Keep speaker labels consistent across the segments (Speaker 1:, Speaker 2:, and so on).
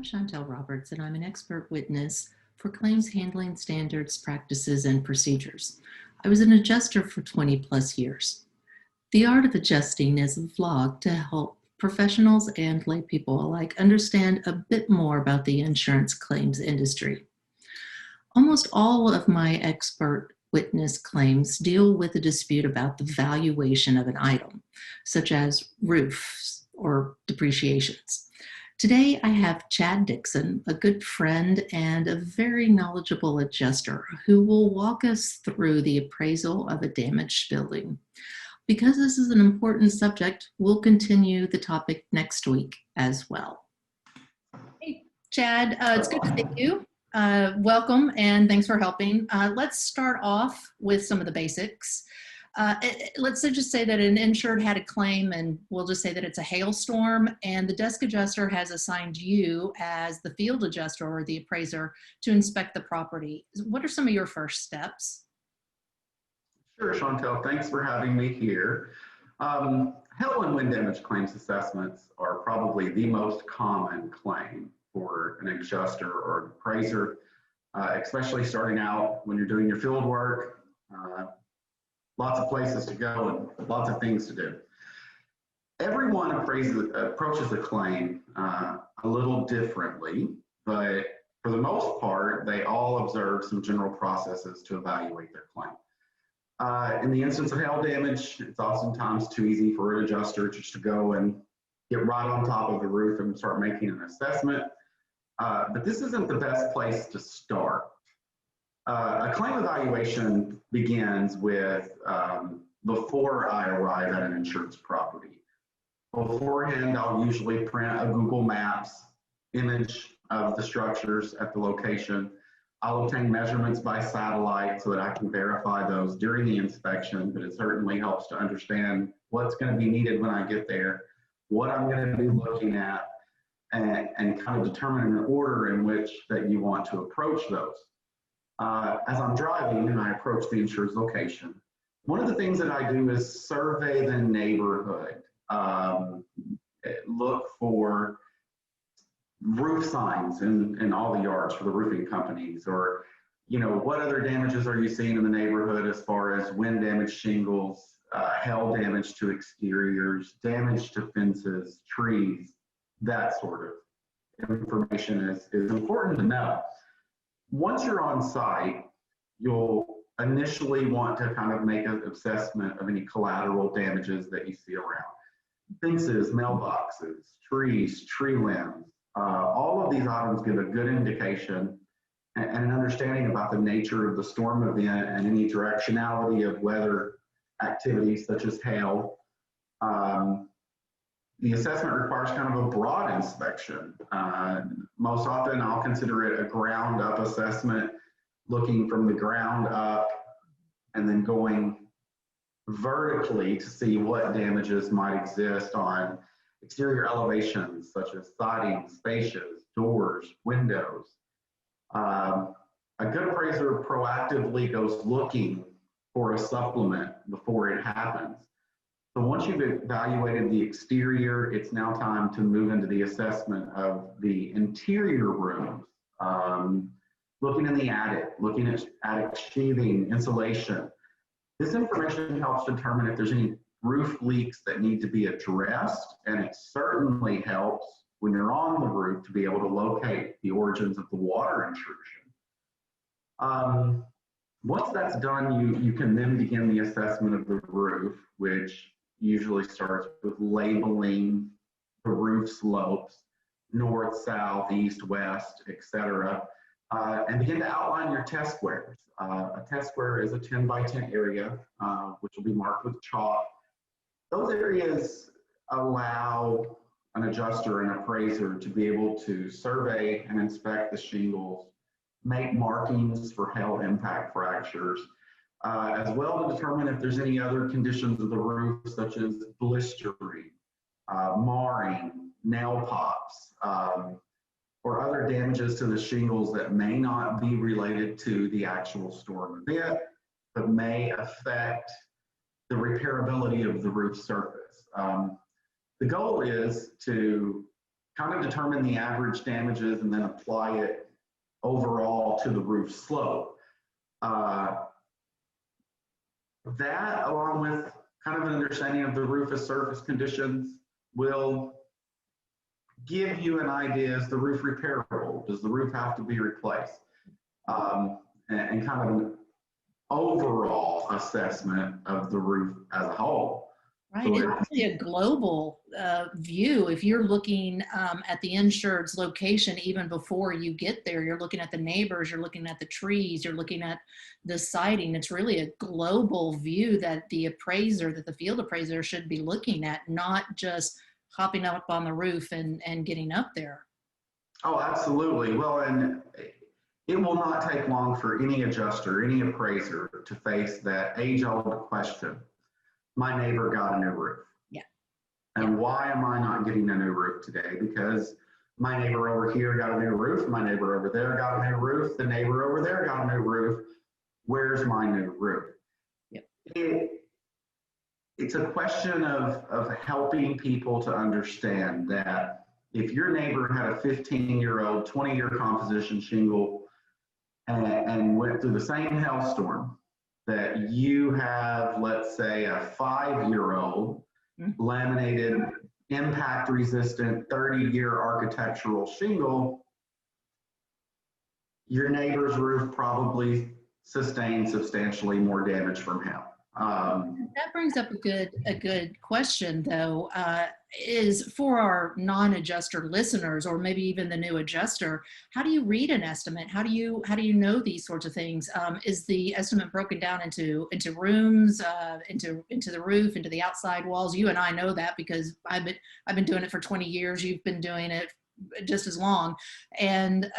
Speaker 1: Chantel Roberts, and I'm an expert witness for claims handling standards, practices, and procedures. I was an adjuster for 20 plus years. The Art of Adjusting is a vlog to help professionals and lay people alike understand a bit more about the insurance claims industry. Almost all of my expert witness claims deal with a dispute about the valuation of an item, such as roofs or depreciations. Today, I have Chad Dixon, a good friend and a very knowledgeable adjuster who will walk us through the appraisal of a damaged building. Because this is an important subject, we'll continue the topic next week as well. Hey, Chad, it's good to see you. Welcome and thanks for helping. Let's start off with some of the basics. Let's just say that an insured had a claim, and we'll just say that it's a hailstorm, and the desk adjuster has assigned you as the field adjuster or the appraiser to inspect the property. What are some of your first steps?
Speaker 2: Sure, Chantel, thanks for having me here. Hail and wind damage claims assessments are probably the most common claim for an adjuster or an appraiser, especially starting out when you're doing your field work. Lots of places to go and lots of things to do. Everyone approaches a claim a little differently, but for the most part, they all observe some general processes to evaluate their claim. In the instance of hail damage, it's oftentimes too easy for an adjuster just to go and get right on top of the roof and start making an assessment. But this isn't the best place to start. A claim evaluation begins with before I arrive at an insured's property. Beforehand, I'll usually print a Google Maps image of the structures at the location. I'll obtain measurements by satellite so that I can verify those during the inspection, but it certainly helps to understand what's going to be needed when I get there, what I'm going to be looking at, and kind of determine an order in which that you want to approach those. As I'm driving and I approach the insured's location, one of the things that I do is survey the neighborhood, look for roof signs in all the yards for the roofing companies, or what other damages are you seeing in the neighborhood as far as wind damage shingles, hail damage to exteriors, damage to fences, trees, that sort of information is important to know. Once you're on site, you'll initially want to kind of make an assessment of any collateral damages that you see around. Fences, mailboxes, trees, tree limbs, all of these items give a good indication and an understanding about the nature of the storm event and any directionality of weather activities such as hail. The assessment requires kind of a broad inspection. Most often I'll consider it a ground up assessment, looking from the ground up and then going vertically to see what damages might exist on exterior elevations such as siding, fascias, doors, windows. A good appraiser proactively goes looking for a supplement before it happens. So once you've evaluated the exterior, it's now time to move into the assessment of the interior rooms, looking in the attic, looking at attic sheathing, insulation. This information helps determine if there's any roof leaks that need to be addressed, and it certainly helps when you're on the roof to be able to locate the origins of the water intrusion. Once that's done, you can then begin the assessment of the roof, which usually starts with labeling the roof slopes, north, south, east, west, etc., and begin to outline your test squares. A test square is a 10 by 10 area, which will be marked with chalk. Those areas allow an adjuster and appraiser to be able to survey and inspect the shingles, make markings for hail impact fractures, as well to determine if there's any other conditions of the roof, such as blistering, marring, nail pops, or other damages to the shingles that may not be related to the actual storm event, but may affect the repairability of the roof surface. The goal is to kind of determine the average damages and then apply it overall to the roof slope. That, along with kind of an understanding of the roof as surface conditions, will give you an idea: is the roof repairable? Does the roof have to be replaced? And kind of an overall assessment of the roof as a whole.
Speaker 1: Right. It's actually a global view. If you're looking at the insured's location, even before you get there, you're looking at the neighbors, you're looking at the trees, you're looking at the siding. It's really a global view that the appraiser, that the field appraiser should be looking at, not just hopping up on the roof and getting up there.
Speaker 2: Oh, absolutely. Well, and it will not take long for any adjuster, any appraiser to face that age-old question: my neighbor got a new roof.
Speaker 1: Yeah.
Speaker 2: And why am I not getting a new roof today? Because my neighbor over here got a new roof, my neighbor over there got a new roof, the neighbor over there got a new roof. Where's my new roof?
Speaker 1: Yep.
Speaker 2: It's a question of helping people to understand that if your neighbor had a 15-year-old, 20-year composition shingle and went through the same hailstorm, that you have, let's say, a 5-year-old laminated, impact resistant, 30-year architectural shingle, your neighbor's roof probably sustained substantially more damage from hail.
Speaker 1: That brings up a good question, though, is for our non-adjuster listeners, or maybe even the new adjuster. How do you read an estimate? How do you know these sorts of things? Is the estimate broken down into rooms, into the roof, into the outside walls? You and I know that because I've been doing it for 20 years. You've been doing it just as long, and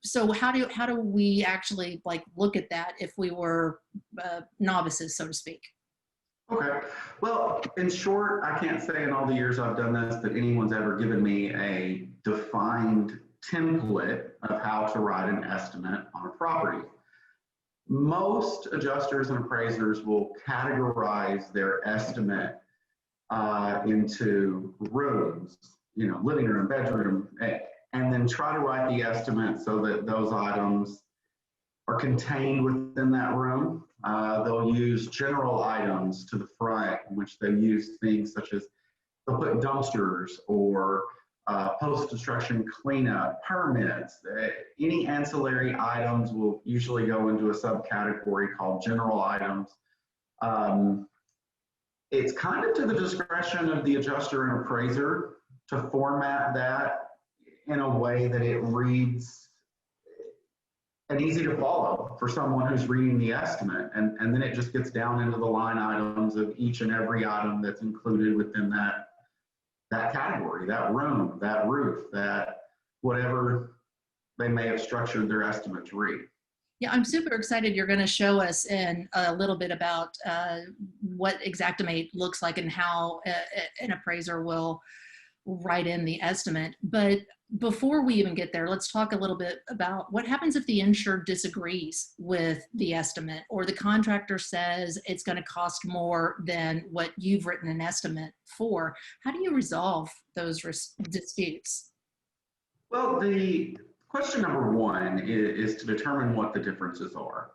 Speaker 1: so how do we actually look at that if we were novices, so to speak?
Speaker 2: Okay. Well, in short, I can't say in all the years I've done this that anyone's ever given me a defined template of how to write an estimate on a property. Most adjusters and appraisers will categorize their estimate into rooms, living room, bedroom, and then try to write the estimate so that those items are contained within that room. They'll use general items to the front, in which they use things such as, they'll put dumpsters or post-construction cleanup, permits. Any ancillary items will usually go into a subcategory called general items. It's kind of to the discretion of the adjuster and appraiser to format that in a way that it reads and easy to follow for someone who's reading the estimate. And then it just gets down into the line items of each and every item that's included within that category, that room, that roof, that whatever they may have structured their estimate to read.
Speaker 1: Yeah, I'm super excited. You're going to show us in a little bit about what Xactimate looks like and how an appraiser will write in the estimate. But before we even get there, let's talk a little bit about what happens if the insured disagrees with the estimate, or the contractor says it's going to cost more than what you've written an estimate for. How do you resolve those disputes?
Speaker 2: Well, the question number one is to determine what the differences are.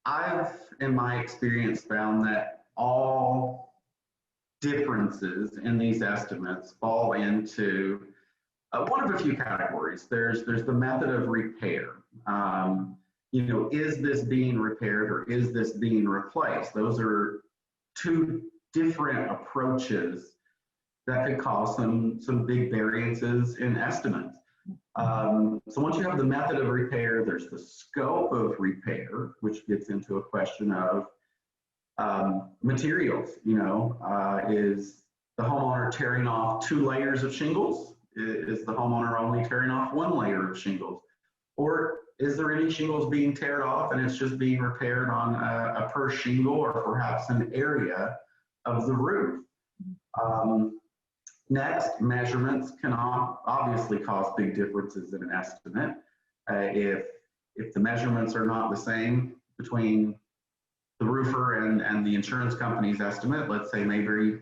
Speaker 2: I've, in my experience, found that all differences in these estimates fall into one of a few categories. There's the method of repair. Is this being repaired or is this being replaced? Those are two different approaches that could cause some big variances in estimates. So once you have the method of repair, there's the scope of repair, which gets into a question of materials. Is the homeowner tearing off 2 layers of shingles? Is the homeowner only tearing off 1 layer of shingles? Or is there any shingles being teared off and it's just being repaired on a per shingle or perhaps an area of the roof? Next, measurements can obviously cause big differences in an estimate. If the measurements are not the same between the roofer and the insurance company's estimate, let's say maybe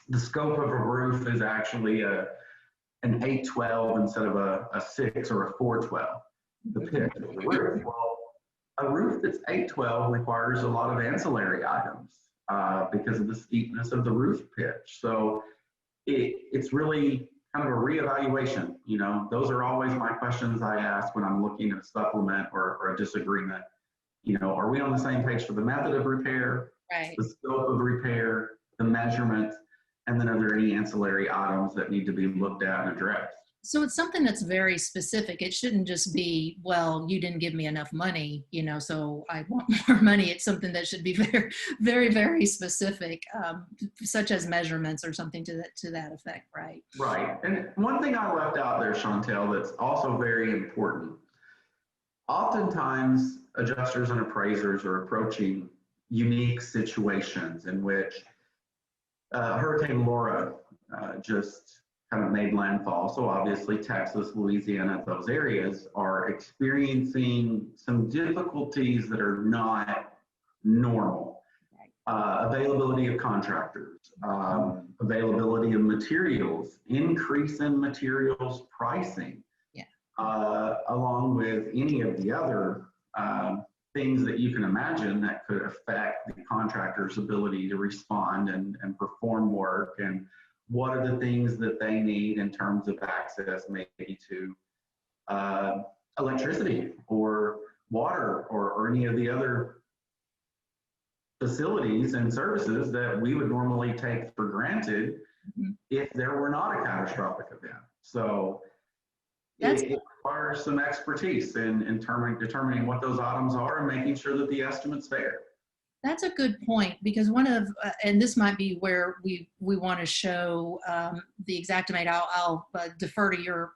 Speaker 2: the scope of a roof is actually an 812 instead of a 6 or a 412. The pitch of the roof. Well, a roof that's 812 requires a lot of ancillary items because of the steepness of the roof pitch. So it's really kind of a reevaluation. You know, those are always my questions I ask when I'm looking at a supplement or a disagreement. You know, are we on the same page for the method of repair,
Speaker 1: Right.
Speaker 2: the scope of repair, the measurement, and then are there any ancillary items that need to be looked at and addressed?
Speaker 1: So it's something that's very specific. It shouldn't just be, well, you didn't give me enough money, you know, so I want more money. It's something that should be very, very, very specific, such as measurements or something to that effect, right?
Speaker 2: Right. And one thing I left out there, Chantel, that's also very important. Oftentimes, adjusters and appraisers are approaching unique situations in which Hurricane Laura just kind of made landfall. So obviously Texas, Louisiana, those areas are experiencing some difficulties that are not normal. Availability of contractors, availability of materials, increase in materials pricing, along with any of the other things that you can imagine that could affect the contractor's ability to respond and perform work, and what are the things that they need in terms of access maybe to electricity or water or any of the other facilities and services that we would normally take for granted if there were not a catastrophic event. So it requires some expertise in determining what those items are and making sure that the estimate's fair.
Speaker 1: That's a good point, because one of, and this might be where we want to show the Xactimate. I'll defer to your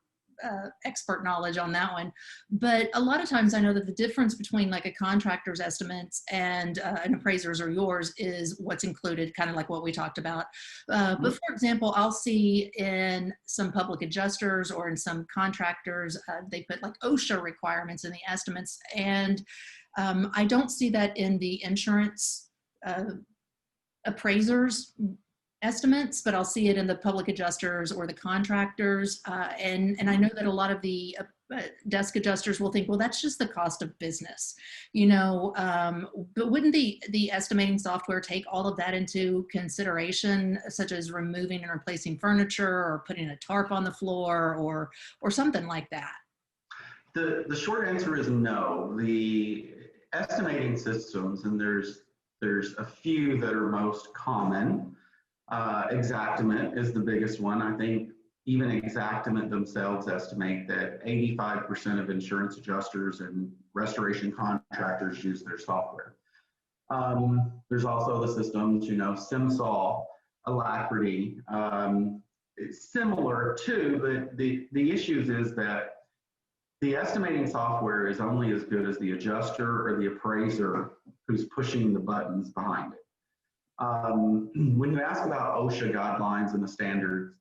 Speaker 1: expert knowledge on that one. But a lot of times I know that the difference between like a contractor's estimates and an appraiser's or yours is what's included, kind of like what we talked about. But for example, I'll see in some public adjusters or in some contractors, they put like OSHA requirements in the estimates, and I don't see that in the insurance appraisers estimates, but I'll see it in the public adjusters or the contractors. And I know that a lot of the desk adjusters will think, well, that's just the cost of business, you know, but wouldn't the estimating software take all of that into consideration, such as removing and replacing furniture or putting a tarp on the floor or something like that?
Speaker 2: The short answer is no. The estimating systems, and there's a few that are most common. Xactimate is the biggest one. I think even Xactimate themselves estimate that 85% of insurance adjusters and restoration contractors use their software. There's also the systems, you know, SimSol, Alacrity. It's similar too, but the issues is that the estimating software is only as good as the adjuster or the appraiser who's pushing the buttons behind it. When you ask about OSHA guidelines and the standards,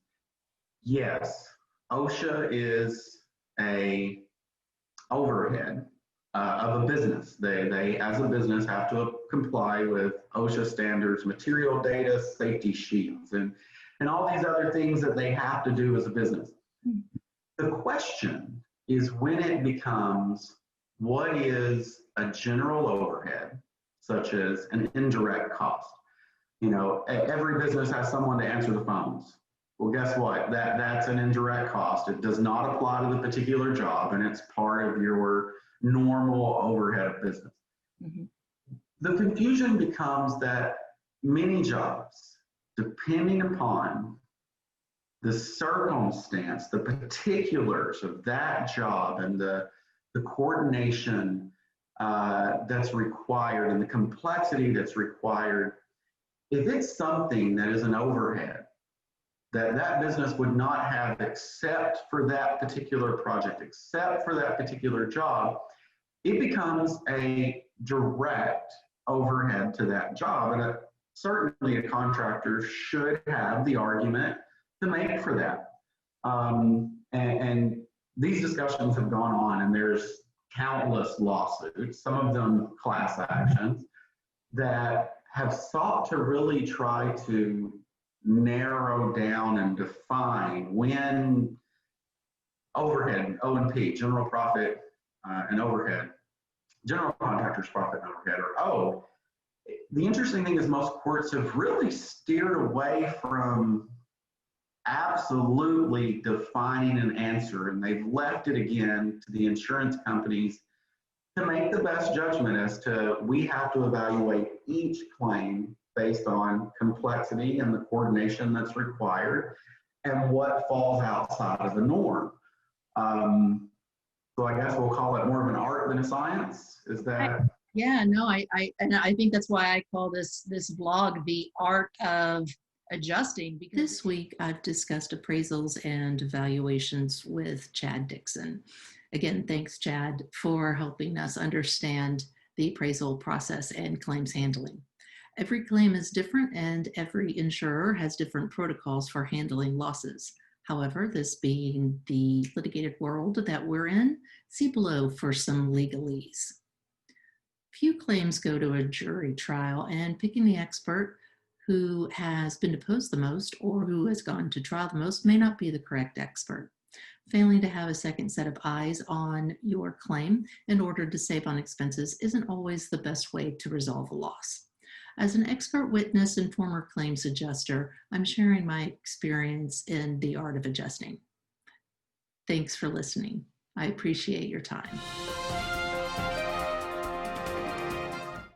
Speaker 2: yes, OSHA is a overhead of a business. They, as a business, have to comply with OSHA standards, material data, safety sheets, and all these other things that they have to do as a business. The question is when it becomes, what is a general overhead, such as an indirect cost? You know, every business has someone to answer the phones. Well, guess what? That's an indirect cost. It does not apply to the particular job, and it's part of your normal overhead of business. The confusion becomes that many jobs, depending upon the circumstance, the particulars of that job and the coordination that's required and the complexity that's required, if it's something that is an overhead that business would not have except for that particular project, except for that particular job, it becomes a direct overhead to that job. And certainly a contractor should have the argument to make for that. And these discussions have gone on, and there's countless lawsuits, some of them class actions, that have sought to really try to narrow down and define when overhead, O&P, general profit and overhead, general contractor's profit and overhead are owed. The interesting thing is most courts have really steered away from absolutely defining an answer, and they've left it again to the insurance companies to make the best judgment as to we have to evaluate each claim based on complexity and the coordination that's required and what falls outside of the norm. So I guess we'll call it more of an art than a science. Is that?
Speaker 1: Yeah, no, I think that's why I call this blog the art of adjusting. Because this week I've discussed appraisals and evaluations with Chad Dixon. Again, thanks, Chad, for helping us understand the appraisal process and claims handling. Every claim is different, and every insurer has different protocols for handling losses. However, this being the litigated world that we're in, see below for some legalese. Few claims go to a jury trial, and picking the expert who has been deposed the most or who has gone to trial the most may not be the correct expert. Failing to have a second set of eyes on your claim in order to save on expenses isn't always the best way to resolve a loss. As an expert witness and former claims adjuster, I'm sharing my experience in the art of adjusting. Thanks for listening. I appreciate your time.